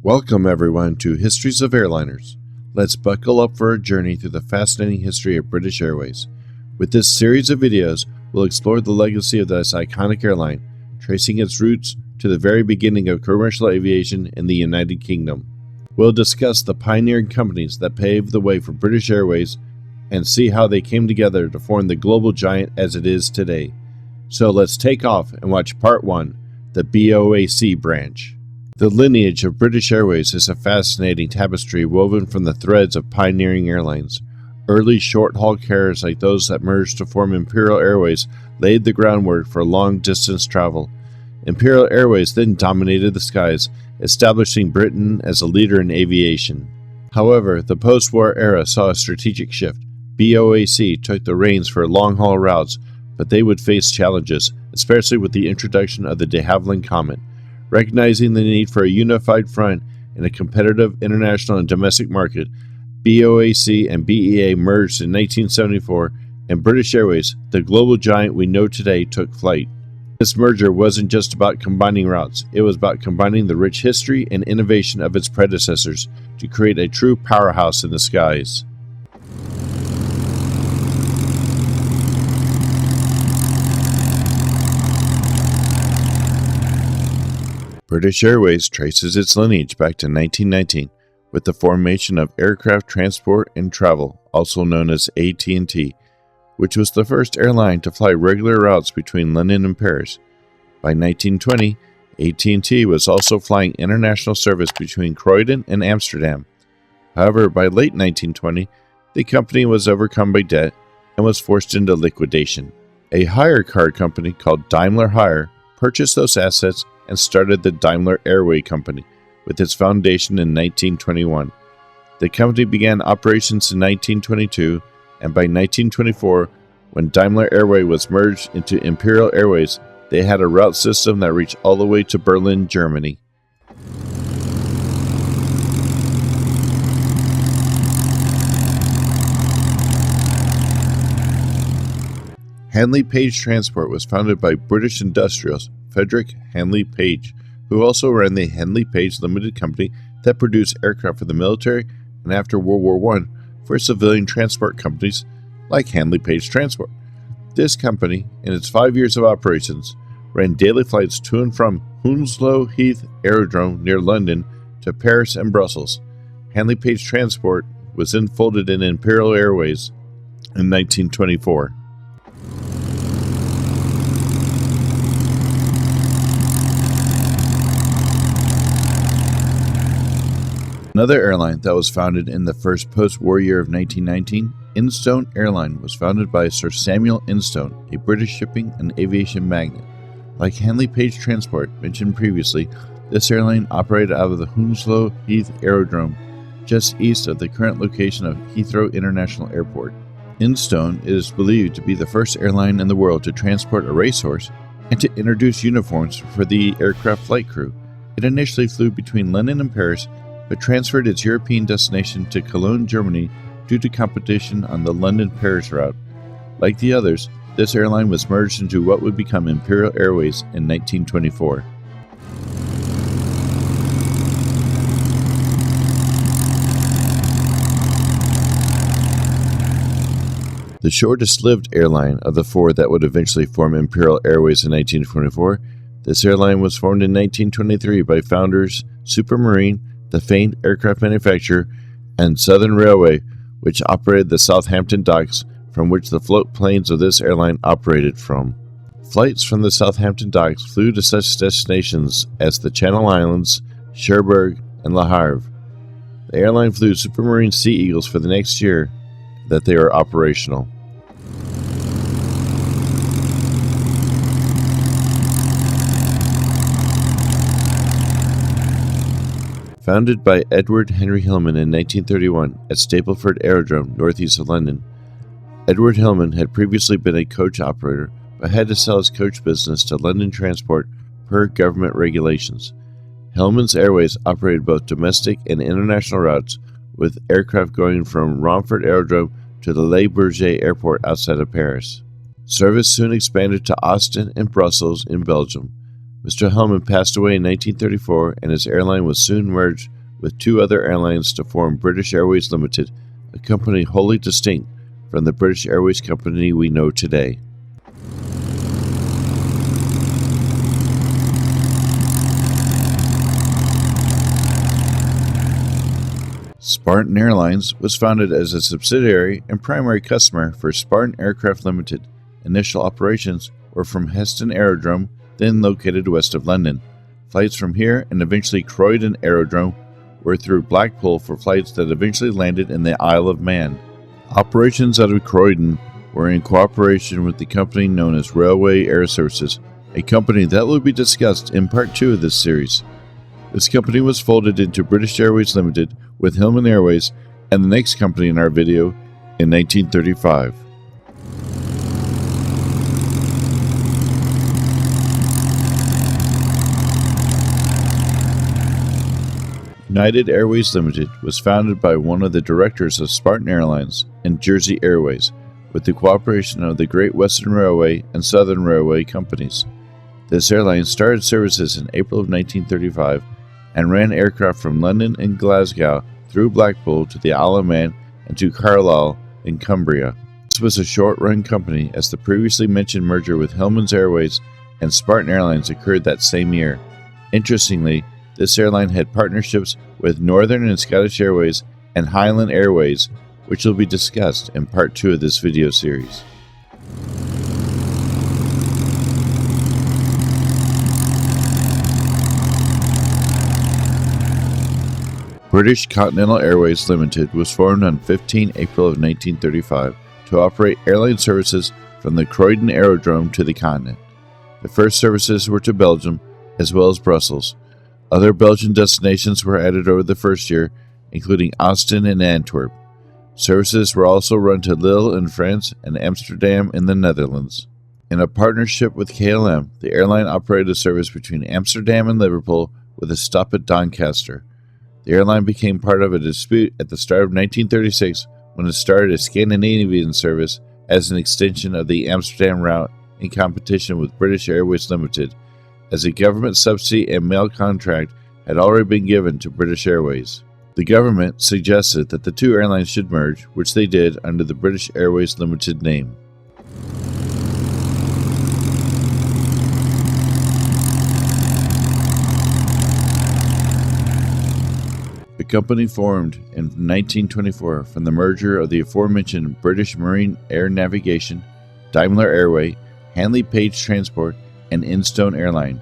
Welcome everyone to Histories of Airliners. Let's buckle up for a journey through the fascinating history of British Airways. With this series of videos, we'll explore the legacy of this iconic airline, tracing its roots to the very beginning of commercial aviation in the United Kingdom. We'll discuss the pioneering companies that paved the way for British Airways and see how they came together to form the global giant as it is today. So let's take off and watch Part 1, the BOAC branch. The lineage of British Airways is a fascinating tapestry woven from the threads of pioneering airlines. Early short-haul carriers like those that merged to form Imperial Airways laid the groundwork for long-distance travel. Imperial Airways then dominated the skies, establishing Britain as a leader in aviation. However, the post-war era saw a strategic shift. BOAC took the reins for long-haul routes, but they would face challenges, especially with the introduction of the de Havilland Comet. Recognizing the need for a unified front in a competitive international and domestic market, BOAC and BEA merged in 1974, and British Airways, the global giant we know today, took flight. This merger wasn't just about combining routes, it was about combining the rich history and innovation of its predecessors to create a true powerhouse in the skies. British Airways traces its lineage back to 1919 with the formation of Aircraft Transport and Travel, also known as AT&T, which was the first airline to fly regular routes between London and Paris. By 1920, AT&T was also flying international service between Croydon and Amsterdam. However, by late 1920, the company was overcome by debt and was forced into liquidation. A hire car company called Daimler Hire purchased those assets and started the Daimler Airway Company, with its foundation in 1921. The company began operations in 1922, and by 1924, when Daimler Airway was merged into Imperial Airways, they had a route system that reached all the way to Berlin, Germany. Handley Page Transport was founded by British industrials Frederick Handley Page, who also ran the Handley Page Limited Company that produced aircraft for the military and after World War I for civilian transport companies like Handley Page Transport. This company, in its 5 years of operations, ran daily flights to and from Hounslow Heath Aerodrome near London to Paris and Brussels. Handley Page Transport was then folded in Imperial Airways in 1924. Another airline that was founded in the first post-war year of 1919, Instone Airline, was founded by Sir Samuel Instone, a British shipping and aviation magnate. Like Handley Page Transport, mentioned previously, this airline operated out of the Hounslow Heath Aerodrome, just east of the current location of Heathrow International Airport. Instone is believed to be the first airline in the world to transport a racehorse and to introduce uniforms for the aircraft flight crew. It initially flew between London and Paris, but transferred its European destination to Cologne, Germany due to competition on the London-Paris route. Like the others, this airline was merged into what would become Imperial Airways in 1924. The shortest-lived airline of the four that would eventually form Imperial Airways in 1924, this airline was formed in 1923 by founders Supermarine, the famed aircraft manufacturer, and Southern Railway, which operated the Southampton docks from which the float planes of this airline operated from. Flights from the Southampton docks flew to such destinations as the Channel Islands, Cherbourg, and Le Havre. The airline flew Supermarine Sea Eagles for the next year that they were operational. Founded by Edward Henry Hillman in 1931 at Stapleford Aerodrome, northeast of London, Edward Hillman had previously been a coach operator, but had to sell his coach business to London Transport per government regulations. Hillman's Airways operated both domestic and international routes, with aircraft going from Romford Aerodrome to the Le Bourget Airport outside of Paris. Service soon expanded to Ostend and Brussels in Belgium. Mr. Hellman passed away in 1934, and his airline was soon merged with two other airlines to form British Airways Ltd, a company wholly distinct from the British Airways company we know today. Spartan Airlines was founded as a subsidiary and primary customer for Spartan Aircraft Limited. Initial operations were from Heston Aerodrome, then located west of London. Flights from here and eventually Croydon Aerodrome were through Blackpool for flights that eventually landed in the Isle of Man. Operations out of Croydon were in cooperation with the company known as Railway Air Services, a company that will be discussed in part 2 of this series. This company was folded into British Airways Ltd with Hillman Airways and the next company in our video in 1935. United Airways Ltd was founded by one of the directors of Spartan Airlines and Jersey Airways, with the cooperation of the Great Western Railway and Southern Railway companies. This airline started services in April of 1935 and ran aircraft from London and Glasgow through Blackpool to the Isle of Man and to Carlisle in Cumbria. This was a short-run company, as the previously mentioned merger with Hillman's Airways and Spartan Airlines occurred that same year. Interestingly, this airline had partnerships with Northern and Scottish Airways and Highland Airways, which will be discussed in part 2 of this video series. British Continental Airways Ltd was formed on 15 April of 1935 to operate airline services from the Croydon Aerodrome to the continent. The first services were to Belgium as well as Brussels. Other Belgian destinations were added over the first year, including Ostend and Antwerp. Services were also run to Lille in France and Amsterdam in the Netherlands. In a partnership with KLM, the airline operated a service between Amsterdam and Liverpool with a stop at Doncaster. The airline became part of a dispute at the start of 1936 when it started a Scandinavian service as an extension of the Amsterdam route in competition with British Airways Ltd, as a government subsidy and mail contract had already been given to British Airways. The government suggested that the two airlines should merge, which they did under the British Airways Ltd name. The company formed in 1924 from the merger of the aforementioned British Marine Air Navigation, Daimler Airway, Handley Page Transport, and Instone Airline.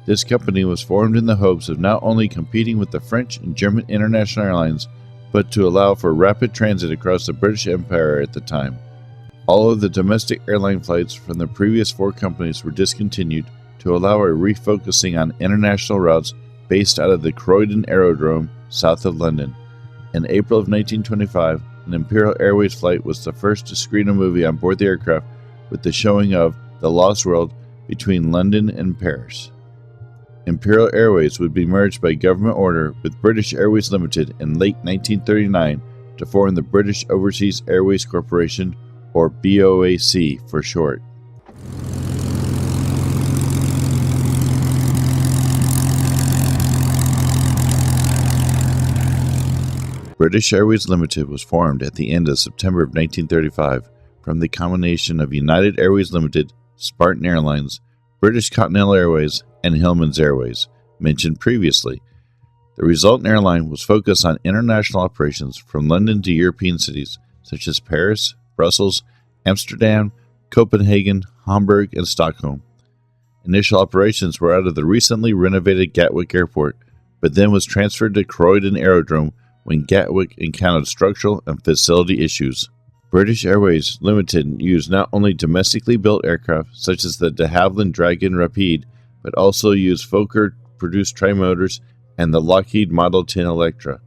This company was formed in the hopes of not only competing with the French and German international airlines, but to allow for rapid transit across the British Empire at the time. All of the domestic airline flights from the previous four companies were discontinued to allow a refocusing on international routes based out of the Croydon Aerodrome south of London. In April of 1925, an Imperial Airways flight was the first to screen a movie on board the aircraft with the showing of The Lost World between London and Paris. Imperial Airways would be merged by government order with British Airways Ltd in late 1939 to form the British Overseas Airways Corporation, or BOAC for short. British Airways Ltd was formed at the end of September of 1935 from the combination of United Airways Ltd, Spartan Airlines, British Continental Airways, and Hillman's Airways, mentioned previously. The resultant airline was focused on international operations from London to European cities such as Paris, Brussels, Amsterdam, Copenhagen, Hamburg, and Stockholm. Initial operations were out of the recently renovated Gatwick Airport, but then was transferred to Croydon Aerodrome when Gatwick encountered structural and facility issues. British Airways Ltd used not only domestically built aircraft such as the de Havilland Dragon Rapide, but also used Fokker-produced trimotors and the Lockheed Model 10 Electra.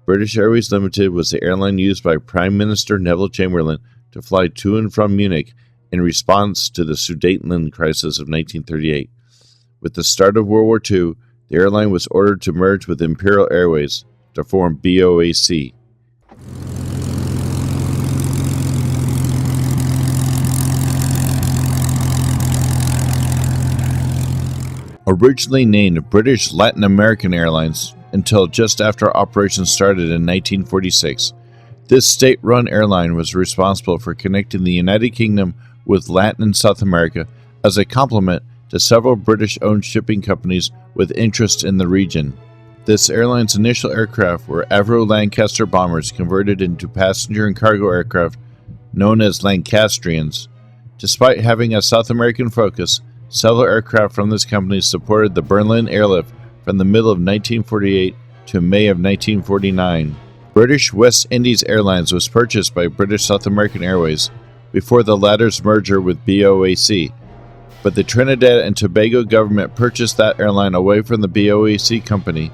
British Airways Ltd was the airline used by Prime Minister Neville Chamberlain to fly to and from Munich in response to the Sudetenland crisis of 1938. With the start of World War II, the airline was ordered to merge with Imperial Airways to form BOAC. Originally named British Latin American Airlines until just after operations started in 1946, this state-run airline was responsible for connecting the United Kingdom with Latin and South America as a complement to several British-owned shipping companies with interest in the region. This airline's initial aircraft were Avro Lancaster bombers converted into passenger and cargo aircraft known as Lancastrians. Despite having a South American focus, several aircraft from this company supported the Berlin airlift from the middle of 1948 to May of 1949. British West Indies Airlines was purchased by British South American Airways before the latter's merger with BOAC, but the Trinidad and Tobago government purchased that airline away from the BOAC company.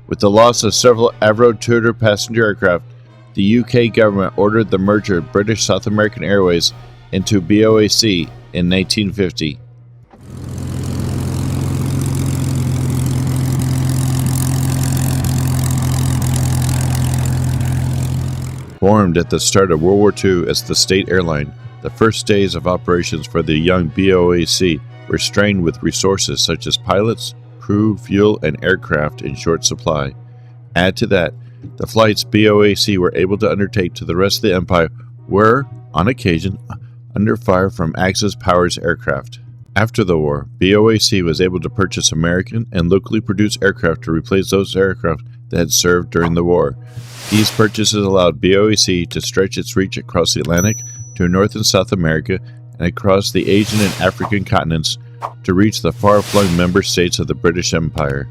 With the loss of several Avro Tudor passenger aircraft, the UK government ordered the merger of British South American Airways into BOAC in 1950. Formed at the start of World War II as the state airline, the first days of operations for the young BOAC were strained with resources such as pilots, crew, fuel, and aircraft in short supply. Add to that, the flights BOAC were able to undertake to the rest of the empire were, on occasion, under fire from Axis Powers aircraft. After the war, BOAC was able to purchase American and locally produced aircraft to replace those aircraft that had served during the war. These purchases allowed BOAC to stretch its reach across the Atlantic to North and South America and across the Asian and African continents to reach the far-flung member states of the British Empire.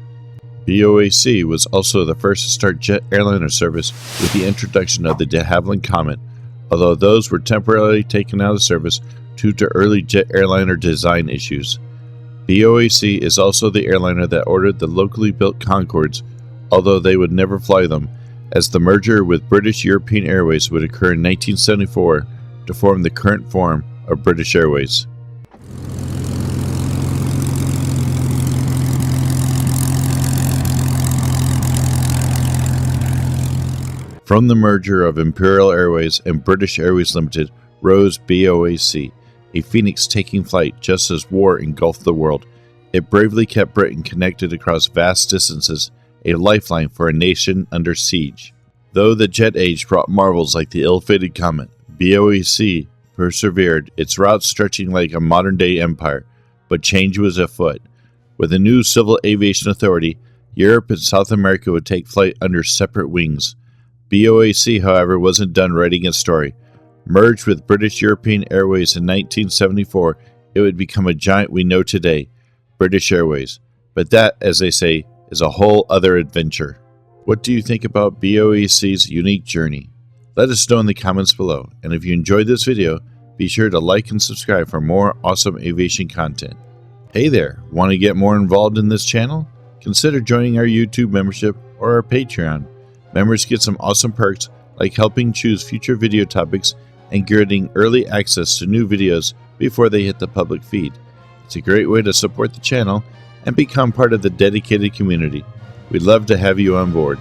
BOAC was also the first to start jet airliner service with the introduction of the de Havilland Comet, although those were temporarily taken out of service due to early jet airliner design issues. BOAC is also the airliner that ordered the locally built Concords, although they would never fly them, as the merger with British European Airways would occur in 1974 to form the current form of British Airways. From the merger of Imperial Airways and British Airways Ltd. rose BOAC, a phoenix taking flight just as war engulfed the world. It bravely kept Britain connected across vast distances, a lifeline for a nation under siege. Though the jet age brought marvels like the ill-fated Comet, BOAC persevered, its route stretching like a modern-day empire, but change was afoot. With a new civil aviation authority, Europe and South America would take flight under separate wings. BOAC, however, wasn't done writing its story. Merged with British European Airways in 1974, it would become a giant we know today, British Airways. But that, as they say, is a whole other adventure. What do you think about BOAC's unique journey? Let us know in the comments below, and if you enjoyed this video, be sure to like and subscribe for more awesome aviation content. Hey there, want to get more involved in this channel? Consider joining our YouTube membership or our Patreon. Members get some awesome perks like helping choose future video topics and getting early access to new videos before they hit the public feed. It's a great way to support the channel and become part of the dedicated community. We'd love to have you on board.